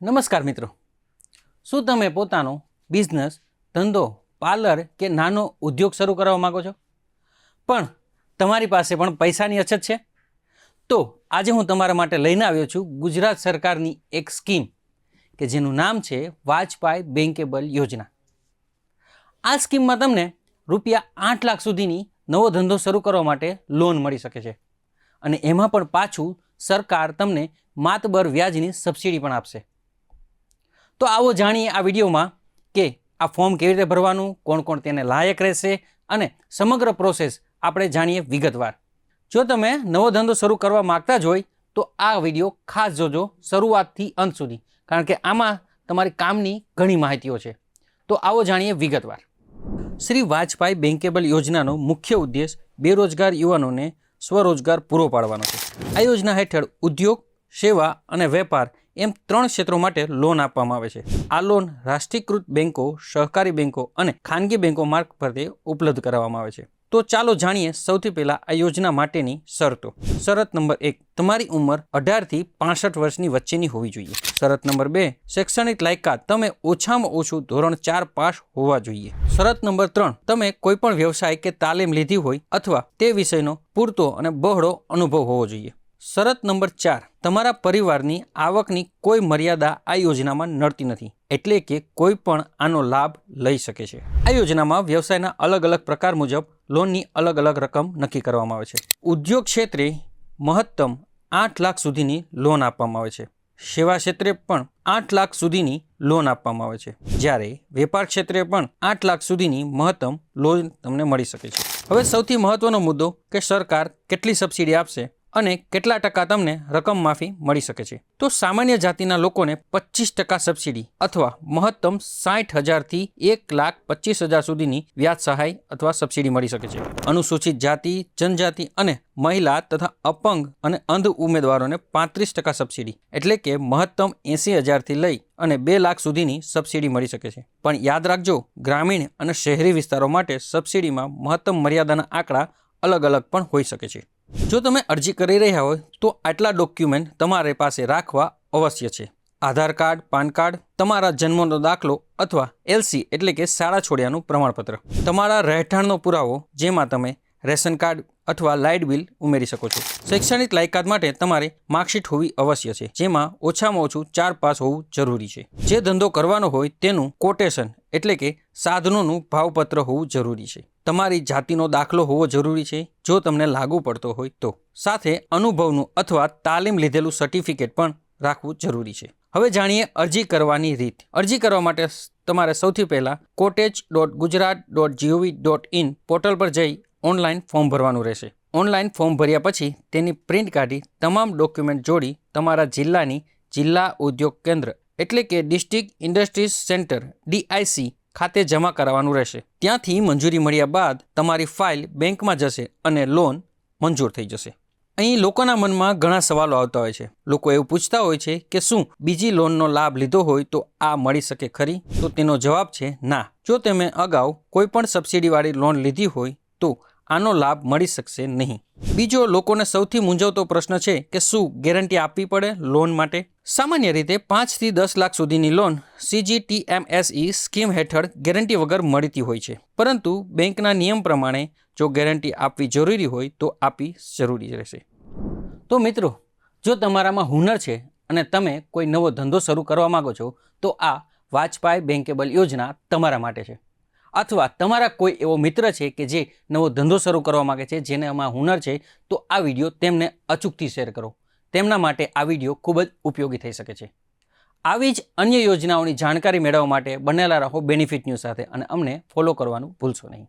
નમસ્કાર મિત્રો, શું તમે પોતાનો બિઝનેસ, ધંધો, પાર્લર કે નાનો ઉદ્યોગ શરૂ કરવા માગો છો પણ તમારી પાસે પણ પૈસાની અછત છે? તો આજે હું તમારા માટે લઈને આવ્યો છું ગુજરાત સરકારની એક સ્કીમ કે જેનું નામ છે વાજપાઈ બેંકેબલ યોજના. આ સ્કીમમાં તમને રૂપિયા 8 લાખ સુધીની નવો ધંધો શરૂ કરવા માટે લોન મળી શકે છે અને એમાં પણ પાછું સરકાર તમને માતબર વ્યાજની સબસિડી પણ આપશે. તો આવો જાણીએ આ વિડીયોમાં કે આ ફોર્મ કેવી રીતે ભરવાનું, કોણ કોણ તેને લાયક રહેશે અને સમગ્ર પ્રોસેસ આપણે જાણીએ વિગતવાર. જો તમે નવો ધંધો શરૂ કરવા માગતા જ હોય તો આ વિડીયો ખાસ જોજો શરૂઆતથી અંત સુધી, કારણ કે આમાં તમારી કામની ઘણી માહિતીઓ છે. તો આવો જાણીએ વિગતવાર. શ્રી વાજપાઈ બેંકેબલ યોજનાનો મુખ્ય ઉદ્દેશ બેરોજગાર યુવાનોને સ્વરોજગાર પૂરો પાડવાનો છે. આ યોજના હેઠળ ઉદ્યોગ, સેવા અને વેપાર એમ 3 ક્ષેત્રો માટે લોન આપવામાં આવે છે. આ લોન રાષ્ટ્રીયકૃત બેંકો, સહકારી બેંકો અને ખાનગી બેંકો મારફતે ઉપલબ્ધ કરાવવામાં આવે છે. તો ચાલો જાણીએ સૌથી પહેલા આ યોજના માટેની શરતો. શરત નંબર 1, તમારી ઉંમર 18 થી 65 વર્ષની વચ્ચેની હોવી જોઈએ. શરત નંબર 2, શૈક્ષણિક લાયકાત તમે ઓછામાં ઓછું ધોરણ 4 પાસ હોવા જોઈએ. શરત નંબર 3, તમે કોઈપણ વ્યવસાય કે તાલીમ લીધી હોય અથવા તે વિષયનો પૂરતો અને બહોળો અનુભવ હોવો જોઈએ. શરત નંબર 4, તમારા પરિવારની આવકની કોઈ મર્યાદા આ યોજનામાં નડતી નથી, એટલે કે કોઈ પણ આનો લાભ લઈ શકે છે. આ યોજનામાં વ્યવસાયના અલગ અલગ પ્રકાર મુજબ લોનની અલગ અલગ રકમ નક્કી કરવામાં આવે છે. ઉદ્યોગ ક્ષેત્રે મહત્તમ 8 લાખ સુધીની લોન આપવામાં આવે છે. સેવા ક્ષેત્રે પણ 8 લાખ સુધીની લોન આપવામાં આવે છે, જ્યારે વેપાર ક્ષેત્રે પણ 8 લાખ સુધીની મહત્તમ લોન તમને મળી શકે છે. હવે સૌથી મહત્વનો મુદ્દો કે સરકાર કેટલી સબસિડી આપશે અને કેટલા ટકા તમને રકમ માફી મળી શકે છે. તો સામાન્ય જાતિના લોકોને 25% સબસિડી અથવા મહત્તમ 60,000 થી 1,25,000 સુધીની વ્યાજ સહાય અથવા સબસિડી મળી શકે છે. અનુસૂચિત જાતિ, જનજાતિ અને મહિલા તથા અપંગ અને અંધ ઉમેદવારોને 35% સબસિડી એટલે કે મહત્તમ 80,000 થી લઈ અને 2 લાખ સુધીની સબસિડી મળી શકે છે. પણ યાદ રાખજો, ગ્રામીણ અને શહેરી વિસ્તારો માટે સબસિડીમાં મહત્તમ મર્યાદાના આંકડા અલગ અલગ પણ હોઈ શકે છે. જો તમે અરજી કરી રહ્યા હોય તો આટલા ડોક્યુમેન્ટ તમારે પાસે રાખવા અવશ્ય છે. આધાર કાર્ડ, પાન કાર્ડ, તમારા જન્મનો દાખલો અથવા LC એટલે કે શાળા છોડ્યાનું પ્રમાણપત્ર, તમારા રહેઠાણનો પુરાવો જેમાં તમે રેશન કાર્ડ અથવા લાઇટ બિલ ઉમેરી શકો છો. શૈક્ષણિક લાયકાત માટે તમારે માર્કશીટ હોવી અવશ્ય છે, જેમાં ઓછામાં ઓછું 4 પાસ હોવું જરૂરી છે. જે ધંધો કરવાનો હોય તેનું કોટેશન એટલે કે સાધનોનું ભાવપત્ર હોવું જરૂરી છે. તમારી જાતિનો દાખલો હોવો જરૂરી છે જો તમને લાગુ પડતો હોય તો. સાથે અનુભવનું અથવા તાલીમ લીધેલું સર્ટિફિકેટ પણ રાખવું જરૂરી છે. હવે જાણીએ અરજી કરવાની રીત. અરજી કરવા માટે તમારે સૌથી પહેલાં cottage.gujarat.gov.in પોર્ટલ પર જઈ ઓનલાઈન ફોર્મ ભરવાનું રહેશે. ઓનલાઈન ફોર્મ ભર્યા પછી તેની પ્રિન્ટ કાઢી તમામ ડોક્યુમેન્ટ જોડી તમારા જિલ્લાની જિલ્લા ઉદ્યોગ કેન્દ્ર એટલે કે ડિસ્ટ્રિક્ટ ઇન્ડસ્ટ્રીઝ સેન્ટર DIC ખાતે જમા કરાવવાનું રહેશે. ત્યાંથી મંજૂરી મળ્યા બાદ તમારી ફાઇલ બેંકમાં જશે અને લોન મંજૂર થઈ જશે. અહીં લોકોના મનમાં ઘણા સવાલો આવતા હોય છે. લોકો એવું પૂછતા હોય છે કે શું બીજી લોનનો લાભ લીધો હોય તો આ મળી શકે ખરી? તો તેનો જવાબ છે ના. જો તમે અગાઉ કોઈ પણ સબસિડીવાળી લોન લીધી હોય તો આનો લાભ મળી શકશે નહીં. બીજો લોકોને સૌથી મૂંઝવતો પ્રશ્ન છે કે શું ગેરંટી આપવી પડે લોન માટે? સામાન્ય રીતે 5 થી 10 લાખ સુધીની લોન CGTMSE સ્કીમ હેઠળ ગેરંટી વગર મળતી હોય છે, પરંતુ બેંકના નિયમ પ્રમાણે જો ગેરંટી આપવી જરૂરી હોય તો આપવી જરૂરી રહેશે. તો મિત્રો, જો તમારામાં હુનર છે અને તમે કોઈ નવો ધંધો શરૂ કરવા માગો છો તો આ વાજપાઈ બેંકેબલ યોજના તમારા માટે છે. અથવા તમારા કોઈ એવો મિત્ર છે કે જે નવો ધંધો શરૂ કરવા માગે છે, જેનામાં હુનર છે, તો આ વિડીયો તેમને અચૂકથી શેર કરો. તેમના માટે આ વિડીયો ખૂબ જ ઉપયોગી થઈ શકે છે. આવી જ અન્ય યોજનાઓની જાણકારી મેળવવા માટે બનેલા રહો બેનિફિટ ન્યૂઝ સાથે અને અમને ફોલો કરવાનું ભૂલશો નહીં.